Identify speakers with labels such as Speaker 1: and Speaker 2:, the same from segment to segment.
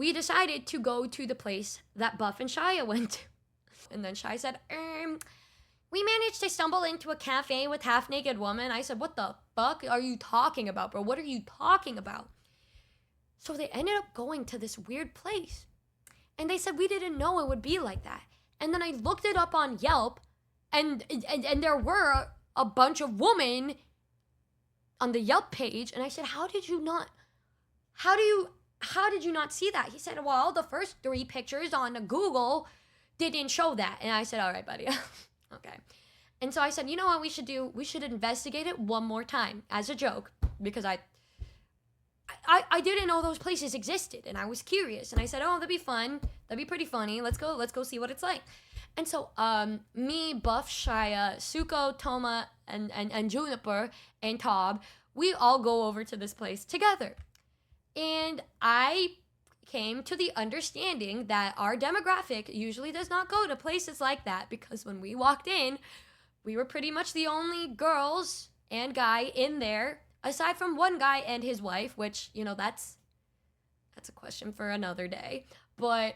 Speaker 1: we decided to go to the place that Buff and Shia went to. And then Shia said, we managed to stumble into a cafe with half-naked woman. I said, what the fuck are you talking about, bro? What are you talking about? So they ended up going to this weird place. And they said, we didn't know it would be like that. And then I looked it up on Yelp, and there were a bunch of women on the Yelp page. And I said, how did you not see that? He said, well, the first 3 pictures on Google didn't show that. And I said, all right, buddy. Okay. And so I said, you know what we should do? We should investigate it one more time as a joke, because I didn't know those places existed, and I was curious. And I said, oh, that'd be fun. That'd be pretty funny. Let's go see what it's like. And so me, Buff, Shia, Suko, Toma, and Juniper, and Tob, we all go over to this place together. And I came to the understanding that our demographic usually does not go to places like that, because when we walked in, we were pretty much the only girls and guy in there, aside from one guy and his wife, which, you know, that's a question for another day. But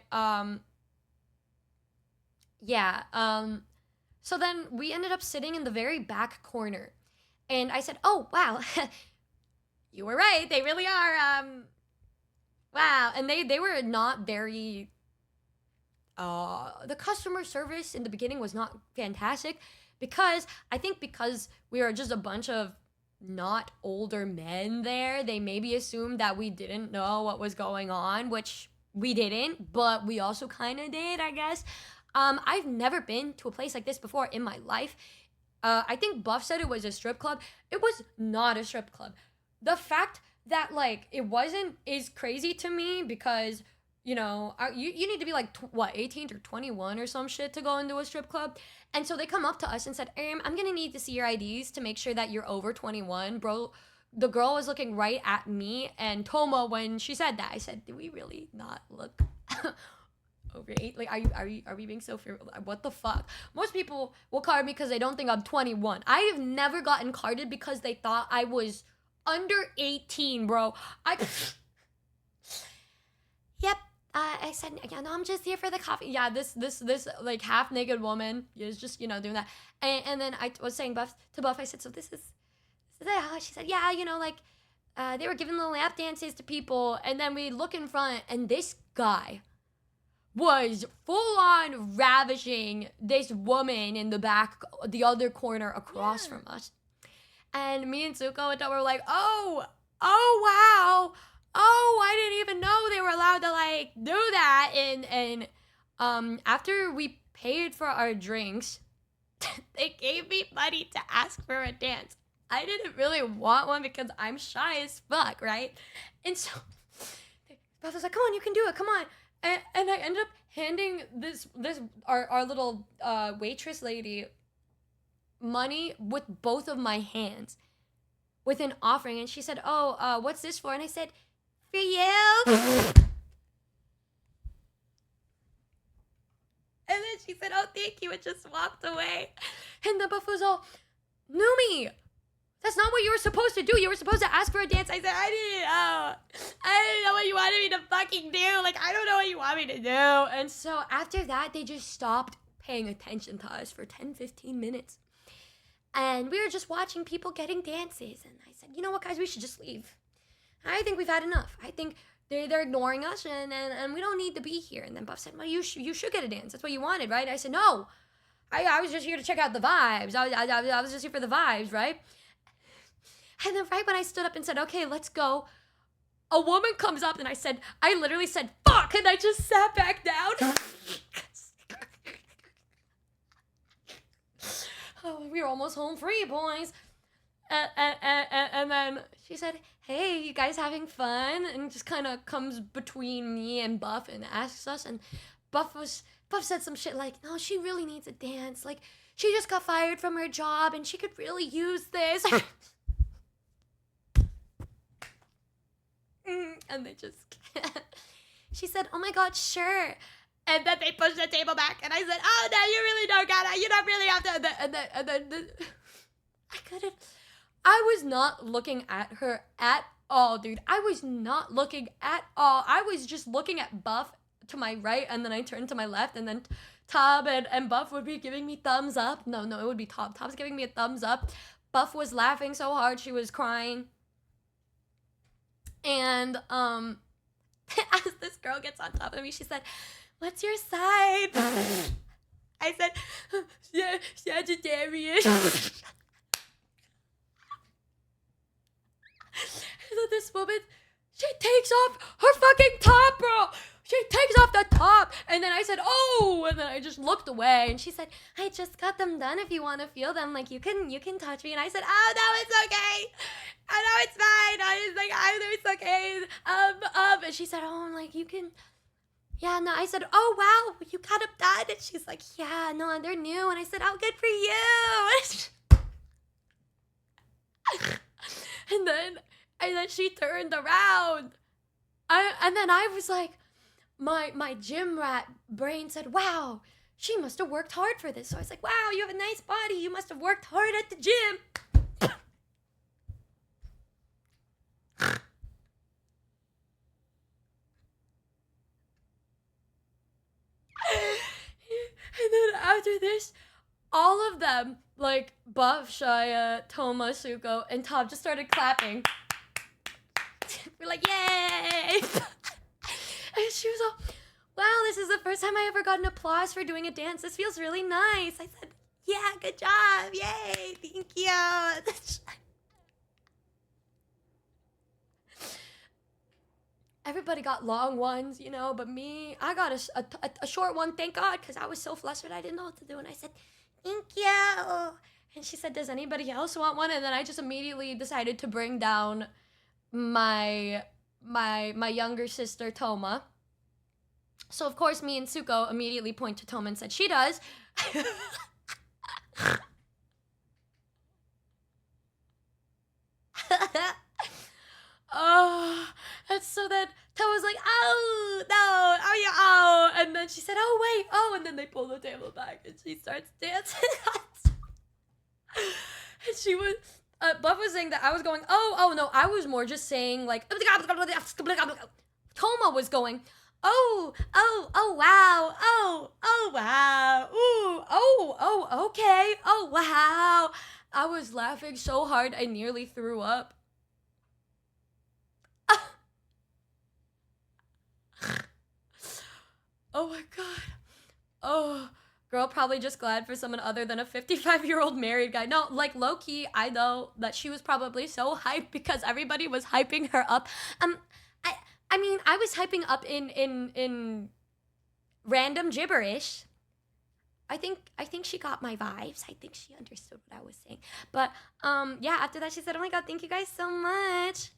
Speaker 1: so then we ended up sitting in the very back corner, and I said, oh wow, you were right, they really are wow. And they were not very the customer service in the beginning was not fantastic, because we were just a bunch of not older men there. They maybe assumed that we didn't know what was going on, which we didn't, but we also kind of did, I guess. I've never been to a place like this before in my life. I think Buff said it was a strip club. It was not a strip club. The fact that, like, it wasn't is crazy to me, because, you know, you need to be like 18 or 21 or some shit to go into a strip club. And so they come up to us and said, I'm gonna need to see your IDs to make sure that you're over 21. Bro, the girl was looking right at me and Toma when she said that. I said, do we really not look over 8? Like, are we being so fear? What the fuck? Most people will card me because they don't think I'm 21. I have never gotten carded because they thought I was under 18, bro. Yep. I said, yeah, no, I'm just here for the coffee. Yeah, this like half naked woman is just, you know, doing that. And then I was saying to Buff, I said, so this is it. She said, yeah, you know, like they were giving little lap dances to people. And then we look in front, and this guy was full on ravishing this woman in the back, the other corner across from us. And me and Suko and Tom were like, oh wow. Oh, I didn't even know they were allowed to, like, do that. And after we paid for our drinks, they gave me money to ask for a dance. I didn't really want one because I'm shy as fuck, right? And so Beth was like, come on, you can do it, come on. And I ended up handing our little waitress lady money with both of my hands with an offering. And she said, oh, what's this for? And I said, for you. And then she said, oh, thank you, and just walked away. And the buff was all, Numi, that's not what you were supposed to do. You were supposed to ask for a dance. I said, I didn't know what you wanted me to fucking do. Like, I don't know what you want me to do. And so after that, they just stopped paying attention to us for 10-15 minutes. And we were just watching people getting dances. And I said, you know what, guys, we should just leave. I think we've had enough. I think they're ignoring us, and we don't need to be here. And then Buff said, well, you should get a dance. That's what you wanted, right? I said, no. I was just here to check out the vibes. I was just here for the vibes, right? And then right when I stood up and said, okay, let's go, a woman comes up, and I literally said, fuck, and I just sat back down. Oh, we were almost home free, boys. And then she said, hey, you guys having fun? And just kind of comes between me and Buff and asks us. And Buff said some shit like, no, she really needs a dance. Like, she just got fired from her job and she could really use this. And they just, she said, oh my God, sure. And then they pushed the table back. And I said, oh, no, you really don't got it. You don't really have to. And then I was not looking at her at all, dude. I was not looking at all. I was just looking at Buff to my right, and then I turned to my left, and then Tob and Buff would be giving me thumbs up. No, it would be Tob. Tob's giving me a thumbs up. Buff was laughing so hard she was crying. And as this girl gets on top of me, she said, "What's your sign?" I said, "Yeah, Sagittarius." So this woman, she takes off her fucking top, bro. She takes off the top. And then I said, "Oh," and then I just looked away. And she said, "I just got them done. If you want to feel them, like you can touch me." And I said, "Oh no, it's okay. Oh no, it's fine." I was like, "I know it's okay." And she said, "Oh, like you can." Yeah, no, I said, "Oh wow, you got them done." And she's like, "Yeah, no, they're new." And I said, "Oh, good for you." And then she turned around. And then I was like, my gym rat brain said, "Wow, she must have worked hard for this." So I was like, "Wow, you have a nice body. You must have worked hard at the gym." And then after this, all of them, like Buff, Shia, Toma, Suko, and Tom, just started clapping. We're like, "Yay!" And she was all, "Wow, this is the first time I ever got an applause for doing a dance. This feels really nice." I said, "Yeah, good job. Yay, thank you." Everybody got long ones, you know, but me, I got a short one, thank God, because I was so flustered I didn't know what to do. And I said, "Thank you." And she said, "Does anybody else want one?" And then I just immediately decided to bring down my younger sister, Toma. So, of course, me and Suko immediately point to Toma and said, "She does." Oh, and so then Toma was like, "Oh, no, oh, yeah, oh." And then she said, "Oh, wait, oh." And then they pull the table back and she starts dancing. And she was, Buff was saying that I was going, "Oh, no," I was more just saying, like, Toma was going, "Oh, wow, oh, wow, ooh, oh, okay, oh, wow." I was laughing so hard I nearly threw up. Oh my God. Oh, girl, probably just glad for someone other than a 55-year-old married guy. No, like low key, I know that she was probably so hyped because everybody was hyping her up. I I mean, I was hyping up in random gibberish. I think she got my vibes. I think she understood what I was saying. But yeah, after that she said, "Oh my God, thank you guys so much."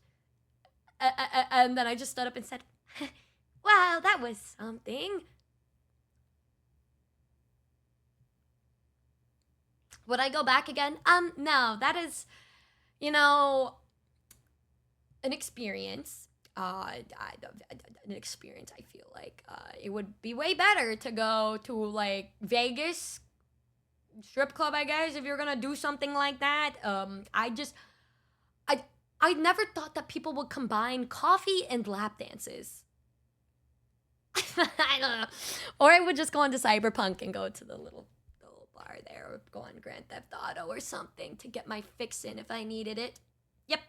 Speaker 1: And then I just stood up and said, "Wow, that was something." Would I go back again? No, that is, you know, an experience. An experience. I feel like it would be way better to go to like Vegas strip club, I guess, if you're gonna do something like that. I I never thought that people would combine coffee and lap dances. I don't know, or I would just go into Cyberpunk and go to the little bar there, or go on Grand Theft Auto or something to get my fix in if I needed it. Yep.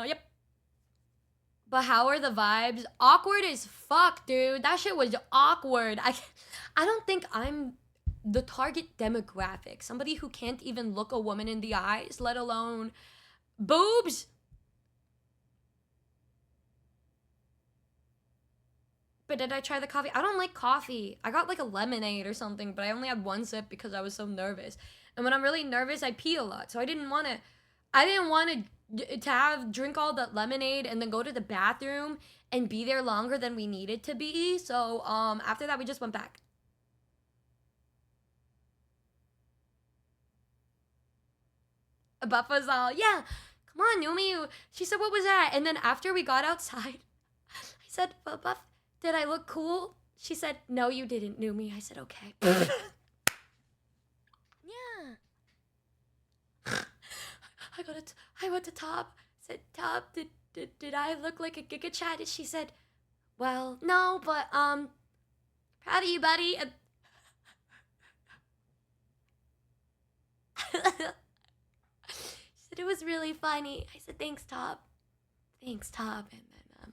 Speaker 1: Yep. But how are the vibes? Awkward as fuck, dude. That shit was awkward. I don't think I'm the target demographic. Somebody who can't even look a woman in the eyes, let alone boobs. But did I try the coffee? I don't like coffee. I got like a lemonade or something, but I only had one sip because I was so nervous. And when I'm really nervous, I pee a lot. So I didn't want to have drink all that lemonade and then go to the bathroom and be there longer than we needed to be. So after that we just went back. Buff was all, "Yeah, come on, Numi." She said, "What was that?" And then after we got outside, I said, "But Buff, did I look cool?" She said, "No, you didn't, Numi." I said, "Okay." Yeah. I went to Top. Said, Top, did I look like a Giga Chad? And she said, well, no, but proud of you, buddy. And she said it was really funny. I said, thanks, Top. Thanks, Top. And then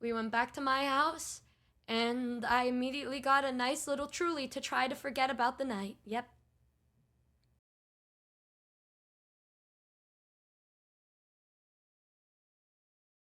Speaker 1: we went back to my house, and I immediately got a nice little Truly to try to forget about the night. Yep.